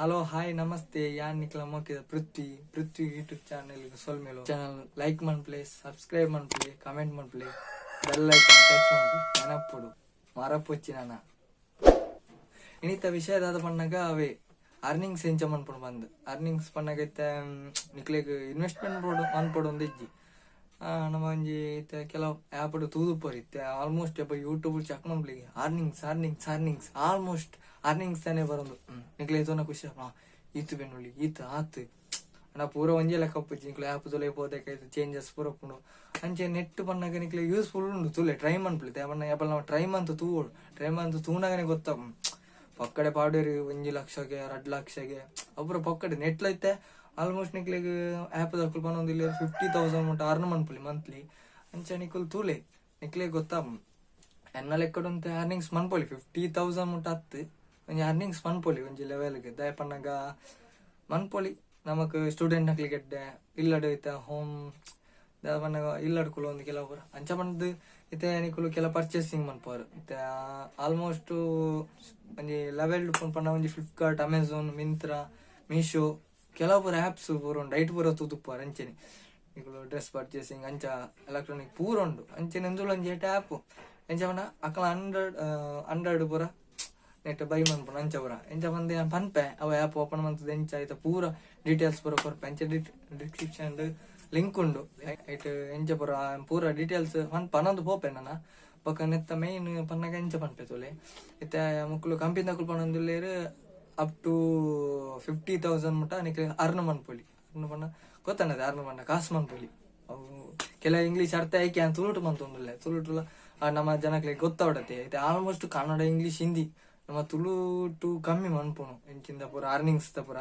hello hi namaste ಯಾನ್ ನಿಕ್ಲ ಮೋಕಿದ ಪೃಥ್ವಿ ಯೂಟ್ಯೂಬ್ ಚಾನೆಲ್ ಸೊಲ್ಮೇಲು ಚಾನಲ್ ಲೈಕ್ ಮನ್ಪ್ಲೆ ಸಬ್ಸ್ಕ್ರೈಬ್ ಮನ್ಪ್ಲೆ ಕಮೆಂಟ್ ಮನ್ಪ್ಲೆ ಬೆಲ್ ಐಕಾನ್ ಟಚ್ ಮನ್ಪ್ಲೆ ನೆನಪುಡು ಮರಪೊಚ್ಚಿ ನಾನ ಇನಿತ ವಿಷಯದಾದ ಪಣ್ಣಾಗ ಅವೇ ಅರ್ನಿಂಗ್ಸ್ ಎಂಚ ಮನ್ಪುಡು ಬಂದು ಅರ್ನಿಂಗ್ಸ್ ಪಣ್ಣಾಗೈತೆ ನಿಕ್ಲೆಗ್ ಇನ್ವೆಸ್ಟ್ಮೆಂಟ್ ಮನ್ಪುಡು ಒಂದು ಇಜ್ಜಿ ನಮ್ಮ ಒಂಜಿ ಐತೆ ಕೆಲವು ಆ್ಯಪ್ ತೂದು ಪೋರಿತ್ತೆ ಆಲ್ಮೋಸ್ಟ್ ಯೂಟ್ಯೂಬ್ ಚೆಕ್ ಮನ್ಪ್ಲಿಗೆ ಅರ್ನಿಂಗ್ಸ್ ಆಲ್ಮೋಸ್ಟ್ ಅರ್ನಿಂಗ್ಸ್ ತಾನೇ ಬರೋದು ನಿಕ್ಲೆ ತೋನ ಖುಷಿ ಈತು ಬೆನ್ನುಳ್ಳಿ ಈತ ಆತು ನಾ ಪೂರ ಒಂಜೇ ಲೆಕ್ಕ ಒಪ್ಪಿಜ್ಜಿ ನಿಕ್ಲೆ ಆ್ಯಪ್ ತೊಲೆ ಹೋದಕ್ಕಾಯ್ತು ಚೇಂಜಸ್ ಪೂರ ಉಪ್ಪುಂಡು ಅಂಚೆ ನೆಟ್ ಪಣ್ಣಾಗ ನಿಕ್ಲೆ ಯೂಸ್ಫುಲ್ ಉಂಡು ತುಲೆ ಟ್ರೈ ಮನ್ಪ್ಲಿತೆ ಬಣ್ಣ ಯಾಪಲ್ ನಾವು ಟ್ರೈ ಮಂತು ತೂನಾಗನೆ ಗೊತ್ತಾಗ ಪಕ್ಕಡೆ ಪಾಡೇರಿ 1 ಲಕ್ಷಗೆ 2 ಲಕ್ಷಗೆ ಒಬ್ಬರು ಪಕ್ಕಡೆ ನೆಟ್ಲೈತೆ ಆಲ್ಮೋಸ್ಟ್ ನಿಕ್ಲೆಗ್ ಆ್ಯಪ್ ದಕ್ಕಲ್ ಪನ್ನೊಂದಿಲ್ಲ 50,000 ಮುಟ್ಟ ಅರ್ನ್ ಮನ್ಪುಲಿ ಮಂತ್ಲಿ ಅಂಚೆ ನಿಕ್ಕಲ್ ತೂಲೆ ನಿಕ್ಲೆಗ್ ಗೊತ್ತಾ ಎನ್ನ ಲೆಕ್ಕಡುಂತ ಅರ್ನಿಂಗ್ಸ್ ಮನ್ಪೊಲಿ 50,000 ಮುಟ್ಟ ಹತ್ತು ಒಂಜಿ ಅರ್ನಿಂಗ್ಸ್ ಮನ್ಪೊಲಿ ಒಂಜಿ ಲೆವೆಲ್ಗೆ ದಯ ಪನ್ನಗ ಮನ್ಪೊಲಿ ನಮಕ್ ಸ್ಟೂಡೆಂಟ್ ನಕ್ಲಿ ಗೆಡ್ಡೆ ಇಲ್ಲಡ್ ಐತೆ ಹೋಮ್ ದ ಪನ್ನಗ ಇಲ್ಲಡ್ ಕುಲು ಒಂದು ಕೆಲವು ಅಂಚ ಪಂಡ್ ಇತ್ತೆ ನಿಕ್ಕಲು ಕೆಲ ಪರ್ಚೇಸಿಂಗ್ ಮನ್ಪೋರು ಇತ್ತೆ ಆಲ್ಮೋಸ್ಟ್ ಒಂಜಿ ಲೆವೆಲ್ ಪನ್ನ ಒಂಜಿ ಫ್ಲಿಪ್ಕಾರ್ಟ್ ಅಮೆಝಾನ್ ಮಿಂತ್ರಾ ಮೀಶೋ ಕೆಲವು ಆ್ಯಪ್ಸ್ ಪೂರ ಉಂಡು ಐಟ್ ಪೂರ ತೂದುಪ್ಪಾರ ಅಂಚೆನೆ ನಿಕುಲು ಡ್ರೆಸ್ ಪರ್ಚೇಸಿಂಗ್ ಅಂಚ ಎಲೆಕ್ಟ್ರಾನಿಕ್ ಪೂರ ಉಂಡು ಅಂಚೆನೆ ಎಂದುಲ ಒಂಜಿ ಆ್ಯಪ್ ಎಂಚ ಪಂಡ ಅಕ್ಕಲ 100 ಪೂರ ನೆಟ್ ಬೈ ಮನ್ಪುಂಡು ಅಂಚ ಪೂರ ಎಂಚ ಪಂದೆ ಪನ್ಪೆ ಅವ ಆ್ಯಪ್ ಓಪನ್ ಮಂತದ ಎಂಚ ಆಯ್ತ ಪೂರ ಡೀಟೇಲ್ಸ್ ಪೂರ ಕೊರ್ಪೆ ಅಂಚೆ ಡಿಸ್ಕ್ರಿಪ್ಷನ್ ಲಿಂಕ್ ಉಂಡು ಐಟ್ ಎಂಚ ಪೂರ ಡೀಟೇಲ್ಸ್ ಪನ್ನೊಂದು ಪೋಪೆ ನನ್ನ ಬೊಕ್ಕ ನೆತ್ತ ಮೈನ್ ಪನ್ನಾಗ ಎಂಚ ಪನ್ಪೆ ತೋಲೆ ಇತ್ತೆ ಮುಕ್ಕಲು ಕಂಪನಿ ತಕುಲು ಪನ್ನೊಂದುಲ್ಲೇರು ಅಪ್ ಟು 50,000 ಮುಟ್ಟ ನಿಕ್ಲೆ ಅರ್ನ್ ಮನ್ಪೊಲಿ ಅರ್ನ್ ಪನ್ನ ಗೊತ್ತಣ್ಣದೆ ಅರ್ನ್ ಪನ್ನ ಕಾಸು ಮನ್ಪೊಲಿ ಅವು ಕೆಲ ಇಂಗ್ಲೀಷ್ ಅರ್ಥ ಆಯ್ಕೆ ಅಂತ ತುಳುಟು ಮಂತೊಂದುಲ್ಲೆ ತುಳುಟುಲ ನಮ್ಮ ಜನಕ್ಲೆ ಗೊತ್ತಾವಡತೆ ಐತೆ ಆಲ್ಮೋಸ್ಟ್ ಕನ್ನಡ ಇಂಗ್ಲೀಷ್ ಹಿಂದಿ ನಮ್ಮ ತುಳುಟು ಕಮ್ಮಿ ಮನ್ಪುನು ಎಂಚಿಂದ ಪೂರ ಅರ್ನಿಂಗ್ಸ್ ದ ಪೂರ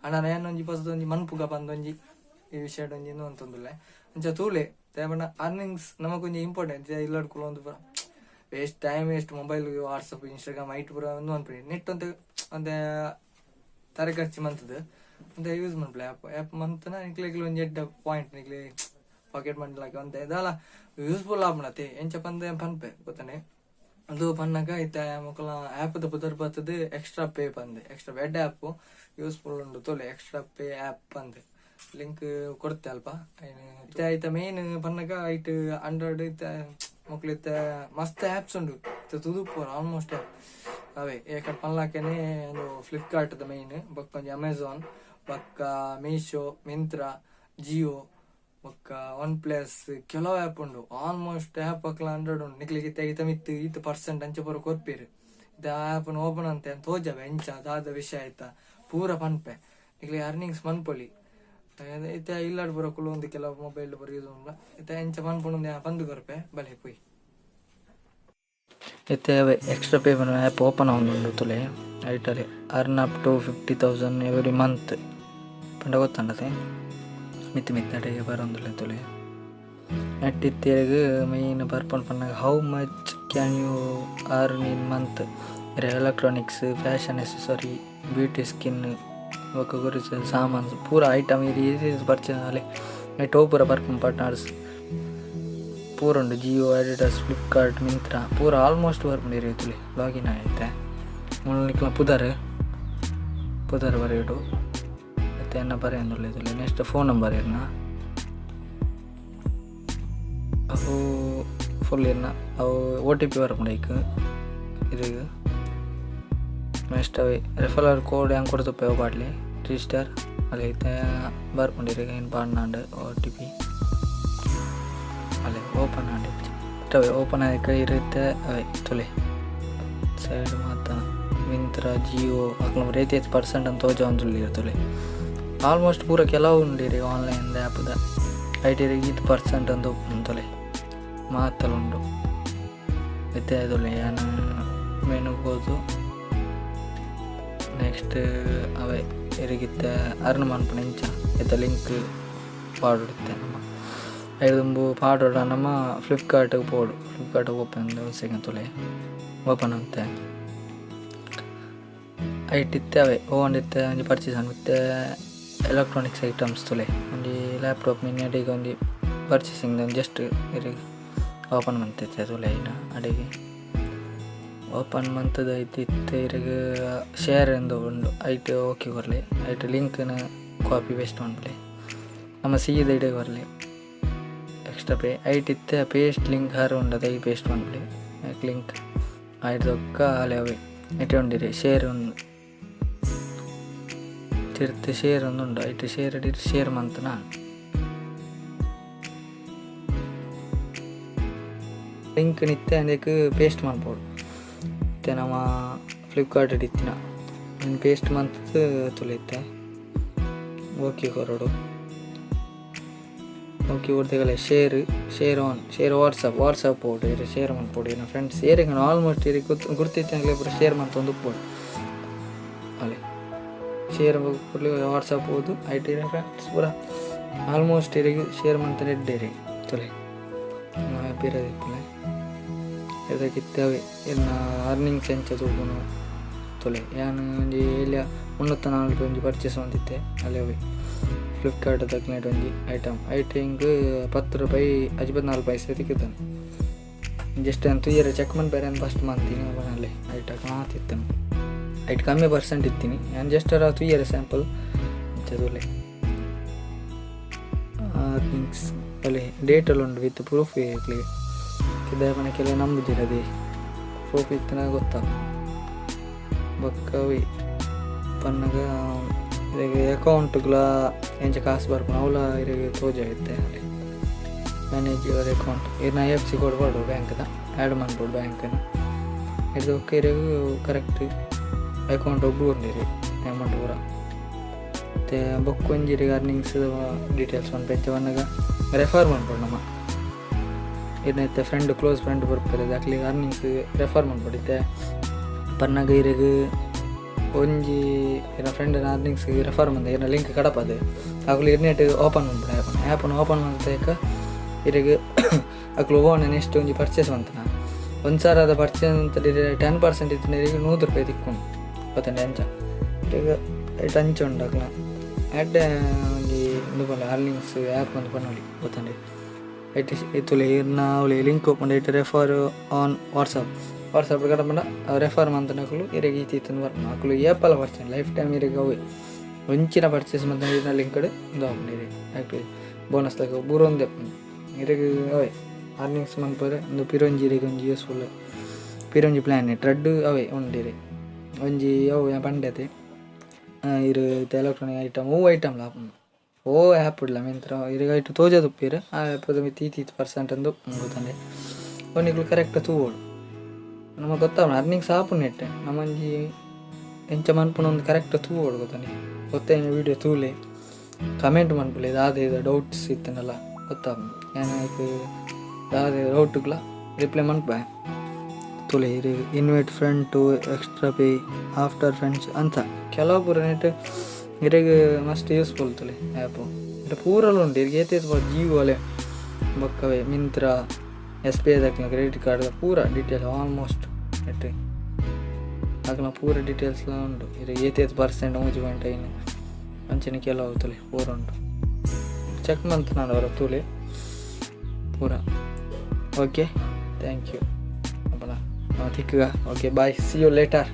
ಅಣ್ಣ ಏನೊಂಜಿ ಪಸದೊಂಜಿ ಮನ್ಪುಗ ಬಂದೊಂಜಿ ಈ ವಿಷಯಡ್ ಒಂಜಿ ಅಂತಂದುಲ್ಲೆ ಅಂಚ ತೂಲೆ ತೇಬಣ್ಣ ಅರ್ನಿಂಗ್ಸ್ ನಮಗೊಂಜಿ ಇಂಪಾರ್ಟೆಂಟ್ ಇಲ್ಲಡ್ಕೊಳ ಒಂದು ಪೂರ waste time waste mobile WhatsApp Instagram ಐಟ್ ಪೂರ ಒಂದು ಅನ್ಪಡಿ ನೆಟ್ ಅಂತ ಒಂದೇ ತಾರೆ ಖರ್ಚು ಮಂತದ ಅಂತ ಯೂಸ್ ಮನ್ಪಲೆ ಆ್ಯಪ್ ಮಂತನ ನಿಕ್ಲೆಗ್ಲಿ ಒಂದು 8 ಪಾಯಿಂಟ್ ನಿಕ್ಲೆ ಪಾಕೆಟ್ ಮಂಡ್ಲಾಕ ಅಂತ ಇದಲ್ಲ ಯೂಸ್ಫುಲ್ ಆಪಣತೆ ಎಂಚ ಪಂದೆ ಪನ್ಪೆ ಗೊತ್ತಾನೆ ಅದು ಪನ್ನಾಗ ಐತೆ ಮಕ್ಕಳ ಆ್ಯಪ್ ಬುದರ್ ಬರ್ತದೆ ಎಕ್ಸ್ಟ್ರಾ ಪೇ ಪಂದೆ ಎಕ್ಸ್ಟ್ರಾ ಬೆಡ್ ಆ್ಯಪ್ ಯೂಸ್ಫುಲ್ ಉಂಡು ತೋಲೆ ಎಕ್ಸ್ಟ್ರಾ ಪೇ ಆ್ಯಪ್ ಪಂದೆ ಲಿಂಕ್ ಕೊಡ್ತೆ ಅಲ್ಪ ಇತ್ತೆ ಆಯ್ತ ಮೇನ್ ಪನ್ನಾಗ ಐಟ್ 100 ಐತೆ ಮಕ್ಳು ಇತ್ತೆ ಮಸ್ತ್ ಆ್ಯಪ್ಸ್ ಉಂಡು ತುದುಪುರ ಆಲ್ಮೋಸ್ಟ್ ಅವೇ ಏಕಟ್ ಪನ್ಲಾಕೆನೆ ಒಂದು ಫ್ಲಿಪ್ಕಾರ್ಟ್ ದ ಮೈನ್ ಬೊಕ್ಕ ಒಂಜಿ ಅಮೆಝಾನ್ ಬೊಕ್ಕ ಮೀಶೋ ಮಿಂತ್ರಾ ಜಿಯೋ ಬೊಕ್ಕ OnePlus ಕೆಲವು ಆ್ಯಪ್ ಉಂಡು ಆಲ್ಮೋಸ್ಟ್ ಆ್ಯಪ್ ಅಕ್ಲ 100 ಉಂಡು ನಿಕ್ಲಿಗೆ ತೆಗಿತ ಮಿತ್ತು 8% ಅಂಚೆ ಪೂರ ಕೊರ್ಪೇರು ಇದು ಆ್ಯಪ್ ಓಪನ್ ಅಂತೆ ಅಂತ ಹೋಜವೆ ಎಂಚ ಅದಾದ ವಿಷಯ ಆಯ್ತಾ ಪೂರ ಪನ್ಪೆ ನಿಕ್ಲಿಗೆ ಅರ್ನಿಂಗ್ಸ್ ಮನ್ಪೊಲಿ ಇತ್ತೆ ಇಲ್ಲಾಡ್ ಪೂರ ಕುಲು ಒಂದು ಕೆಲವು ಮೊಬೈಲ್ ಪೂರ ಯೂಸ್ ಉಂಡ ಇತ್ತೆ ಎಂಚ ಮನ್ಪುಂಡು ಪಂದು ಕೊರ್ಪೆ ಬಲೆ ಪುಯ್ ಇತ್ತೆ ಎಕ್ಸ್ಟ್ರಾ ಪೇ ಆ್ಯಪ್ ಓಪನ್ ಆಗುಂಡು ತುಲೆ ಐಟಲ್ಲಿ earn up to 50,000 every month ಪಂಡ ಗೊತ್ತಂಡತೆ ಮಿತ್ತಿಡೆಗೆ ಬರೋಂದುಲ್ಲೆ ತುಲೆ ನೆಟ್ ಇತ್ತೇರಿಗೆ ಮೈನ್ ಬರ್ಪಂಡು ಪನ್ನಾಗ how much can you earn in month electronics fashion accessory beauty skin ಒಕ್ಕ ಗುರಿಸ ಸಾಮಾನು ಪೂರ ಐಟಮ್ ಇದು ಪರ್ಚೇಸ್ ಅಲ್ಲೇ ನೆಟ್ ಹೋ ಪೂರ ಬರ್ಪಂಡು ಪಾರ್ಟ್ನರ್ಸ್ ಪೂರ ಉಂಡು ಜಿಯೋ ಅಡಿಡಾಸ್ ಫ್ಲಿಪ್ಕಾರ್ಟ್ ಮಿಂತ್ರಾ ಪೂರ ಆಲ್ಮೋಸ್ಟ್ ಬರ್ಪುಂಡು ತುಲೆ ಲಾಗಿನ್ ಆಯ್ತೆ ಮುಳ್ಳು ನಿಕ್ಲ ಪುದರ್ ಬರೆಯಿಡು ಮತ್ತೆ ಎನ್ನ ಬರೆಯೊಂದುಲ್ಲೆ ತುಲೆ ನೆಕ್ಸ್ಟ್ ಫೋನ್ ನಂಬರ್ ಇರ್ನ ಅವು ಫುಲ್ ಇರ್ನ ಅವು OTP ಬರ್ಪುಂಡು ಐಕ್ ಇರಿಗೆ ನೆಕ್ಸ್ಟ್ ಅವೆ ರೆಫರಲ್ ಕೋಡ್ ಹೆಂಗೆ ಕೊಡ್ತಪ್ಪೆ ಅವು ಬಾಡ್ಲಿ ರಿಜಿಸ್ಟರ್ ಅಲ್ಲಿ ಐತೆ ಬರ್ಪುಂಡು ಇರಿಗೆ ಏನು ಪಾಡ್ನಾಂಡು OTP ಅಲ್ಲೇ ಓಪನ್ ಆಡಿ ಅವೆ ಓಪನ್ ಆಗಿ ಇರುತ್ತೆ ಅವೇ ತುಲೆ ಸೈಡ್ ಮಾತ್ರ ಮಿಂತ್ರಾ ಜಿಯೋ ಅಕ್ಲ 80% ಅಂತ ತೋಜ ಒಂದು ತುಲೆ ಆಲ್ಮೋಸ್ಟ್ ಪೂರ ಕೆಲವು ಉಂಡಿರಿ ಆನ್ಲೈನ್ ಆ್ಯಪ್ದ ಐಟಿರಿಗೆ 8% ಅಂತ ತೊಲೆ ಮಾತಲ್ಲ ಉಂಡು ಇತ್ತೆ ತುಲೆ ಏನು ಮೆನುಗೋದು ನೆಕ್ಸ್ಟ್ ಅವೇ ಇರಿಗಿತ್ತೆ ಅರ್ನ್ ಮನ್ಪುಣ ಇಂಚ ಇತ್ತ ಲಿಂಕ್ ಪಾಡುತ್ತೆ ನಮ್ಮ ಐದು ಪಾಡೋಡ ನಮ್ಮ ಫ್ಲಿಪ್ಕಾರ್ಟಿಗೆ ಫ್ಲಿಪ್ಕಾರ್ಟ್ ಓಪನ್ ಸೆಕೆಂಡ್ ತುಲೆ ಓಪನ್ ಅಂತೆ ಐಟ್ ಇತ್ತವೆ ಓಂಡಿತ್ತೆ ಒಂಜಿ ಪರ್ಚೇಸ್ ಮತ್ತೆ ಎಲೆಕ್ಟ್ರಾನಿಕ್ಸ್ ಐಟಮ್ಸ್ ತುಲೆ ಒಂಜಿ ಲ್ಯಾಪ್ಟಾಪ್ ಮಿನಿ ಅಡಿಗೆ ಒಂಜಿ ಪರ್ಚೇಸಿಂಗ್ ಜಸ್ಟ್ ಇರಿಗೆ ಓಪನ್ ಮಾಡ್ತೈತೆ ತುಲೆ ಇನ್ನು ಅಡಿಗೆ ಓಪನ್ ಮಂತದ ಐತಿತ್ತು ಇರಗ ಶೇರ್ ಎಂದು ಉಂಡು ಐಟ್ ಓಕೆ ಕೊರಲಿ ಐಟ್ ಲಿಂಕ್ನ ಕಾಪಿ ಪೇಸ್ಟ್ ಮಾಡ್ಲಿ ನಮ್ಮ ಸೀದ ಇಡೇ ಕೊರಲಿ ಎಕ್ಸ್ಟ್ರಾ ಪೇ ಐಟ್ ಇತ್ತೆ ಪೇಸ್ಟ್ ಲಿಂಕ್ ಹಾರು ಉಂಡದ ಐ ಪೇಸ್ಟ್ ಮಾಡ್ಲಿ ಲಿಂಕ್ ಐದೊಕ್ಕ ಅಲೆ ಅವೇ ಐಟೆ ಉಂಡಿರಿ ಶೇರ್ ಉಂಡು ತಿರ್ತೆ ಶೇರ್ ಒಂದು ಉಂಡು ಐಟ್ ಶೇರ್ ಅಡಿರಿ ಶೇರ್ ಮಂತ ನಾನು ಲಿಂಕ್ ನಿತ್ತೆ ಅದಕ್ಕೆ ಪೇಸ್ಟ್ ಮಾಡ್ಬೋದು ಮತ್ತು ನಮ್ಮ ಫ್ಲಿಪ್ಕಾರ್ಟ್ ಹಿಡಿತಿನ ನಾನು ಪೇಸ್ಟ್ ಮಂತ್ ತುಳಿತೆ ಓಕೆ ಕೊರಡು ಓಕೆ ಕೊಡ್ತೇವಲ್ಲ ಶೇರ್ ಆನ್ ಶೇರ್ ವಾಟ್ಸಪ್ ಪೋಡು ಇರು ಶೇರ್ ಮಾಡ್ಬೋದು ನನ್ನ ಫ್ರೆಂಡ್ಸ್ ಏರಿಗೆ ಆಲ್ಮೋಸ್ಟ್ ಇರಿಗೆ ಗುರ್ತಿತ್ತು ಆಗಲೇ ಪೂರ ಶೇರ್ ಮಾಡ್ತೊಂದು ಉಪ್ಪೋಡು ಅಲ್ಲೇ ಶೇರ್ ಕೊಡಲಿ ವಾಟ್ಸಪ್ ಹೋದು ಐ ಟಿ ಫ್ರೆಂಡ್ಸ್ ಪೂರ ಆಲ್ಮೋಸ್ಟ್ ಇರಿಗೆ ಶೇರ್ ಮಂತ್ ನೆಡ್ಡೇರಿ ತುಳಿ ಹ್ಯಾಪಿರದಿಪ್ಪಲೆ ಇದಕ್ಕಿತ್ತವೆ ಇನ್ನು ಅರ್ನಿಂಗ್ಸ್ ಎಂಚ ತೂಗುನು ತೊಲೆ ಏನು ಒಂಜಿ ಎಲ್ಲ 340 ಒಂಜಿ ಪರ್ಚೇಸ್ ಹೊಂದಿತ್ತೆ ಅಲ್ಲೇ ಹೋಗಿ ಫ್ಲಿಪ್ಕಾರ್ಟ್ ತಗ್ನೇಟ್ ಒಂಜಿ ಐಟಮ್ 10 ರೂಪಾಯಿ 54 ಪೈಸೆ ತಿಕ್ಕಿದ್ದಾನೆ ಜಸ್ಟ್ ಅಂತ ಇಯರ್ ಚೆಕ್ ಮಾಡ್ಬೇರೆ ಅಂತ ಫಸ್ಟ್ ಮಾಡ್ತೀನಿ ಅವನಲ್ಲಿ ಐಟಕ್ಕೆ ಮಾತಿತ್ತಾನೆ ಐಟ್ ಕಮ್ಮಿ ಪರ್ಸೆಂಟ್ ಇತ್ತೀನಿ ನಾನು ಜಸ್ಟ್ ಅದು ಇಯರ್ ಸ್ಯಾಂಪಲ್ ಚದುಲೆ ಅರ್ನಿಂಗ್ಸ್ ಅಲ್ಲಿ ಡೇಟಲ್ಲಿ ಉಂಟು ವಿತ್ ಪ್ರೂಫ್ ಇರಲಿ ಕಿದ್ದಾಯ ಕೆಲವು ನಂಬುದಿರದೆ ಪ್ರೂಫ್ ಇತ್ತನ ಗೊತ್ತಾಗ ಬಕ್ಕವಿ ಪನ್ನಗ ಇದಕ್ಕೆ ಅಕೌಂಟ್ಗಳ ಎಂಚ ಕಾಸು ಬರ್ಕೊಂಡು ಅವಳ ಇರಿಗೆ ತೋಜಾಗುತ್ತೆ ಅಲ್ಲಿ ಮ್ಯಾನೇಜರ್ ಅಕೌಂಟ್ ಇದನ್ನ IFSC ಕೊಡ್ಬಾರ್ದು ಬ್ಯಾಂಕ್ದ ಆ್ಯಡ್ ಮಾಡ್ಬೋದು ಬ್ಯಾಂಕನ್ನು ಇದು ಇರಿಗೂ ಕರೆಕ್ಟ್ ಅಕೌಂಟ್ ಒಬ್ಬರು ಉಂಡಿರಿ ಅಮೌಂಟ್ ಪೂರ ಮತ್ತು ಬೊಕ್ಕೊಂಜಿರಿಗೆ ಅರ್ನಿಂಗ್ಸ್ ಡೀಟೇಲ್ಸ್ ಒಂದು ಪೆಂಚ ಬಂದಾಗ ರೆಫರ್ ಮಾಡ್ಬೋದು ನಮ್ಮ ಏನೈತೆ ಫ್ರೆಂಡ್ ಕ್ಲೋಸ್ ಫ್ರೆಂಡ್ ಬರ್ತಾರೆ ಅಕ್ಲಿ ಅರ್ನಿಂಗ್ಸ್ ರೆಫರ್ ಮಾಡ್ಬಿಡುತ್ತೆ ಪನ್ನಾಗ ಇರಿಗೆ ಒಂಜಿ ಏನೋ ಫ್ರೆಂಡಿನ ಅರ್ನಿಂಗ್ಸ್ಗೆ ರೆಫರ್ ಮಾಡಿದೆ ಏನೋ ಲಿಂಕ್ ಕಡಪದೆ ಆಗಲಿ ಇರ್ನೆಟ್ ಓಪನ್ ಮಾಡ್ಬಿಡ ಆ್ಯಪನ್ನು ಓಪನ್ ಮಾಡಿದಾಗ ಇರಿಗೆ ಅಕ್ಲು ಓನ್ ನೆಕ್ಸ್ಟ್ ಒಂಜಿ ಪರ್ಚೇಸ್ ಅಂತ ನಾನು 1,000 ಅದ ಪರ್ಚೇಸ್ ಅಂತ 10% ಇತ್ತು ಇರಿಗೆ 100 ರೂಪಾಯಿ ತಿಕ್ಕೊಂಡು ಗೊತ್ತಂಡೆ ಅಂಚ ಈಗ ಐಟ್ ಅಂಚ ಉಂಡು ಅಕ್ಲ ಆ್ಯಡ್ ಒಂಜಿ ಇಂದುಕೊಂಡೆ ಅರ್ನಿಂಗ್ಸ್ ಆ್ಯಪ್ ಒಂದು ಪನ್ನೊಲಿ ಗೊತ್ತಂಡೆ ಐಟಿ ಇತ್ತುಲೆ ಇರ್ನ ಅವಳಿ ಲಿಂಕ್ ಓಪನ್ ಐಟ್ ರೆಫರ್ ಆನ್ ವಾಟ್ಸಪ್ ಕಡಪಂಡ ರೆಫರ್ ಮಂತನಕಲು ಇರಿಗೆ ಈತಿತ್ತು ಬರ್ನ ಅಕಲು ಏಪಲ್ಲ ಪರ್ಚೇಸ್ ಲೈಫ್ ಟೈಮ್ ಇರಿಗೆ ಅವು ಒಂಚಿನ ಪರ್ಚೇಸ್ ಮಂತ ಇರ್ನ ಲಿಂಕ್ ಕಡೆ ಒಂದು ಹಾಕೊಂಡು ಇರಿ ಆ್ಯಕ್ಟಿವ್ ಬೋನಸ್ ತಗೋ ಬೂರೊಂದು ಇರಿಗೆ ಅವೇ ಅರ್ನಿಂಗ್ಸ್ ಮನ್ಪರೆ ಒಂದು ಪಿರೊಂಜಿ ಇರಿಗೆ ಒಂಜಿ ಯೂಸ್ಫುಲ್ ಪಿರೊಂಜಿ ಪ್ಲ್ಯಾನ್ ಟ್ರೆಡ್ ಅವೇ ಉಂಡಿರಿ ಒಂಜಿ ಅವು ಪಂಡತೆ ಇರು ಎಲೆಕ್ಟ್ರಾನಿಕ್ ಐಟಮ್ ಐಟಮ್ ಲಾಪ ಆ್ಯಪ್ ಇಡಲ ಮಿಂತ್ರ ಇರಿಗೆ ಐಟು ತೋಜದು ಉಪ್ಪಿರು ಆ ಆ್ಯಪದ ಮಿತಿ 30% ಅಂದು ಗೊತ್ತಂಡೆ ಅವನಿಗಳು ಕರೆಕ್ಟ್ ತೂವೋಡು ನಮಗೆ ಗೊತ್ತಾವ ಅರ್ನಿಂಗ್ಸ್ ಆಪು ನೆಟ್ಟೆ ನಮ್ಮಂಜಿ ಎಂಚ ಮನ್ಪುನ ಒಂದು ಕರೆಕ್ಟ್ ತೂವೋಡು ಗೊತ್ತಾನೆ ಗೊತ್ತೇನು ವೀಡಿಯೋ ತೂಲೆ ಕಮೆಂಟ್ ಮನ್ಪುಲೆ ದಾದೆ ಡೌಟ್ಸ್ ಇತ್ತನಲ್ಲ ಗೊತ್ತಾವ ಏನಾಯ್ತು ದಾದೆ ಡೌಟ್ಗಳ ರಿಪ್ಲೈ ಮನ್ಪ ತುಲೆ ಇರು invite friend to extra pay after friends ಅಂತ ಕೆಲವು ಪೂರ ನೆಟ್ ಇರಿಗೆ ಮಸ್ಟ್ ಯೂಸ್ಫುಲ್ ತುಲೆ ಆ್ಯಪು ಇಟ್ಟು ಪೂರಲ್ಲ ಉಂಟು ಇರಿಗೆ ಏತೇತ ಜಿಯೋ ಅಲೆ ಬಕ್ಕವೇ ಮಿಂತ್ರ SBI ದಕ್ಲ ಕ್ರೆಡಿಟ್ ಕಾರ್ಡ್ ಪೂರ ಡೀಟೇಲ್ ಆಲ್ಮೋಸ್ಟ್ ನೆಟ್ರಿ ಅಕ್ಲ ಪೂರ ಡೀಟೇಲ್ಸ್ಲ ಉಂಟು ಇರಿಗೆ ಏತೇತ ಪರ್ಸೆಂಟ್ 3.5 ಅಂಚನೆ ಕೆಲವು ತುಲೆ ಪೂರ ಉಂಟು ಚೆಕ್ ಮಂತ್ ನಾನು ಅವರ ತುಲೆ ಪೂರ ಓಕೆ ಥ್ಯಾಂಕ್ ಯು ಅಪ್ಪನ ತಿಕ್ಕಗ okay bye see you litre